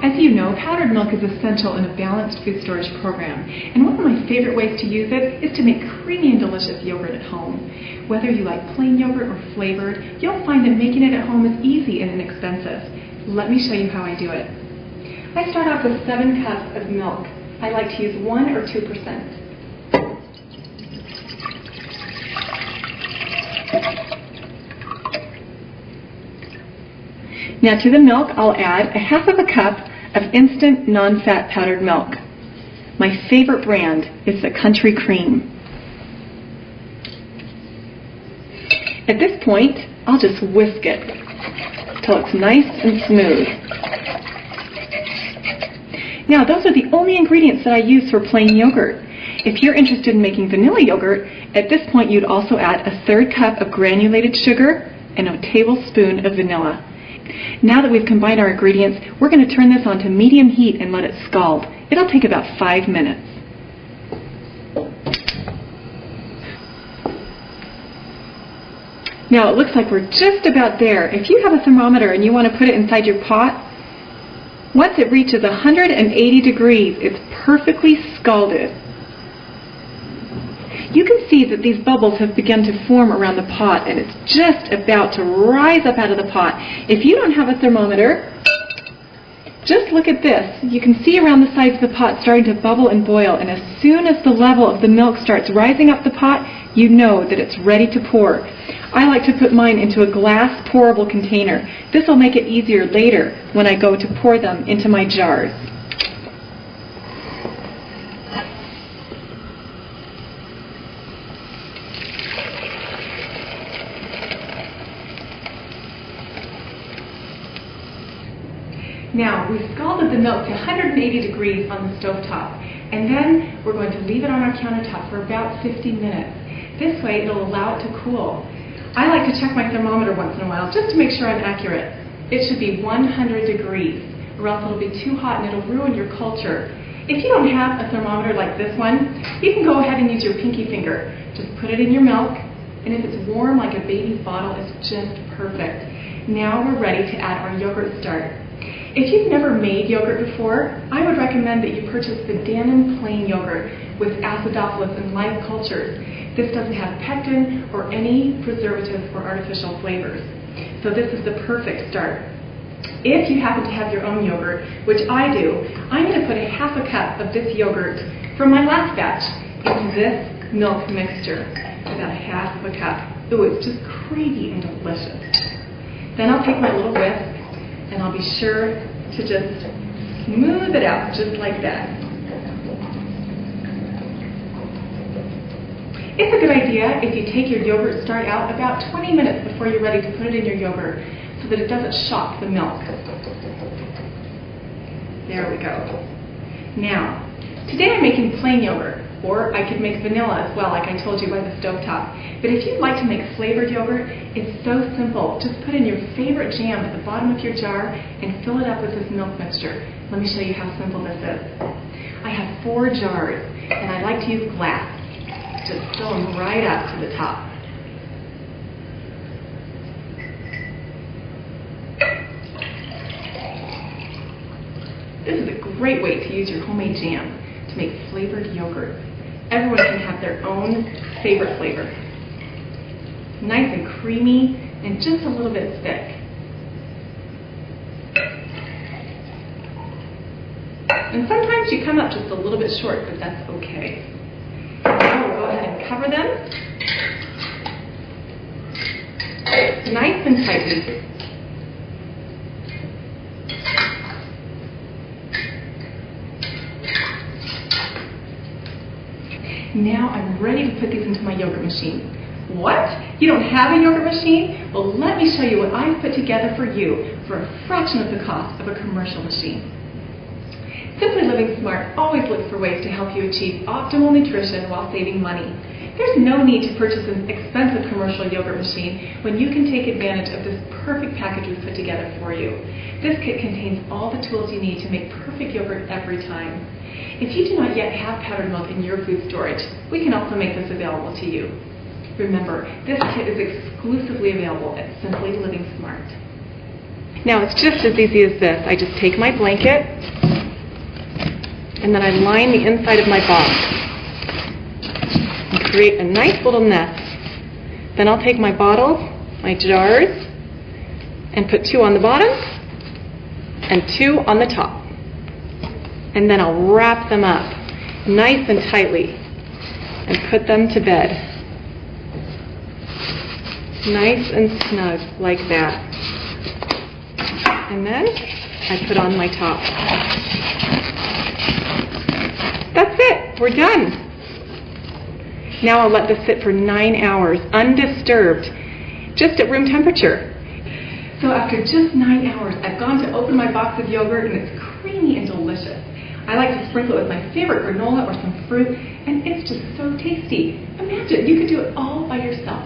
As you know, powdered milk is essential in a balanced food storage program, and one of my favorite ways to use it is to make creamy and delicious yogurt at home. Whether you like plain yogurt or flavored, you'll find that making it at home is easy and inexpensive. Let me show you how I do it. I start off with 7 cups of milk. I like to use 1 or 2%. Now to the milk, I'll add 1/2 cup of instant non-fat powdered milk. My favorite brand is the Country Cream. At this point, I'll just whisk it till it's nice and smooth. Now those are the only ingredients that I use for plain yogurt. If you're interested in making vanilla yogurt, at this point you'd also add 1/3 cup of granulated sugar and a tablespoon of vanilla. Now that we've combined our ingredients, we're going to turn this on to medium heat and let it scald. It'll take about 5 minutes. Now it looks like we're just about there. If you have a thermometer and you want to put it inside your pot, once it reaches 180 degrees, it's perfectly scalded. You can see that these bubbles have begun to form around the pot, and it's just about to rise up out of the pot. If you don't have a thermometer, just look at this. You can see around the sides of the pot starting to bubble and boil, and as soon as the level of the milk starts rising up the pot, you know that it's ready to pour. I like to put mine into a glass pourable container. This will make it easier later when I go to pour them into my jars. Now, we've scalded the milk to 180 degrees on the stovetop, and then we're going to leave it on our countertop for about 50 minutes. This way, it'll allow it to cool. I like to check my thermometer once in a while just to make sure I'm accurate. It should be 100 degrees, or else it'll be too hot and it'll ruin your culture. If you don't have a thermometer like this one, you can go ahead and use your pinky finger. Just put it in your milk, and if it's warm like a baby's bottle, it's just perfect. Now we're ready to add our yogurt starter. If you've never made yogurt before, I would recommend that you purchase the Dannon plain yogurt with acidophilus and live cultures. This doesn't have pectin or any preservatives or artificial flavors. So this is the perfect start. If you happen to have your own yogurt, which I do, I'm going to put 1/2 cup of this yogurt from my last batch into this milk mixture. About 1/2 cup. Ooh, it's just creamy and delicious. Then I'll take my little whisk and I'll be sure to just smooth it out just like that. It's a good idea if you take your yogurt start out about 20 minutes before you're ready to put it in your yogurt so that it doesn't shock the milk. There we go. Now, today I'm making plain yogurt, or I could make vanilla as well, like I told you by the stovetop. But if you'd like to make flavored yogurt, it's so simple. Just put in your favorite jam at the bottom of your jar and fill it up with this milk mixture. Let me show you how simple this is. I have 4 jars, and I like to use glass. Just fill them right up to the top. This is a great way to use your homemade jam to make flavored yogurt. Everyone can have their own favorite flavor. Nice and creamy and just a little bit thick. And sometimes you come up just a little bit short, but that's okay. Now we'll go ahead and cover them. Nice and tightly. Now I'm ready to put these into my yogurt machine. What? You don't have a yogurt machine? Well, let me show you what I've put together for you for a fraction of the cost of a commercial machine. Simply Living Smart always looks for ways to help you achieve optimal nutrition while saving money. There's no need to purchase an expensive commercial yogurt machine when you can take advantage of this perfect package we've put together for you. This kit contains all the tools you need to make perfect yogurt every time. If you do not yet have powdered milk in your food storage, we can also make this available to you. Remember, this kit is exclusively available at Simply Living Smart. Now it's just as easy as this. I just take my blanket and then I line the inside of my box and create a nice little nest. Then I'll take my bottles, my jars, and put 2 on the bottom and 2 on the top. And then I'll wrap them up nice and tightly and put them to bed. Nice and snug like that. And then I put on my top. That's it, we're done. Now I'll let this sit for 9 hours, undisturbed, just at room temperature. So after just 9 hours, I've gone to open my box of yogurt and it's creamy and delicious. I like to sprinkle it with my favorite granola or some fruit, and it's just so tasty. Imagine, you could do it all by yourself.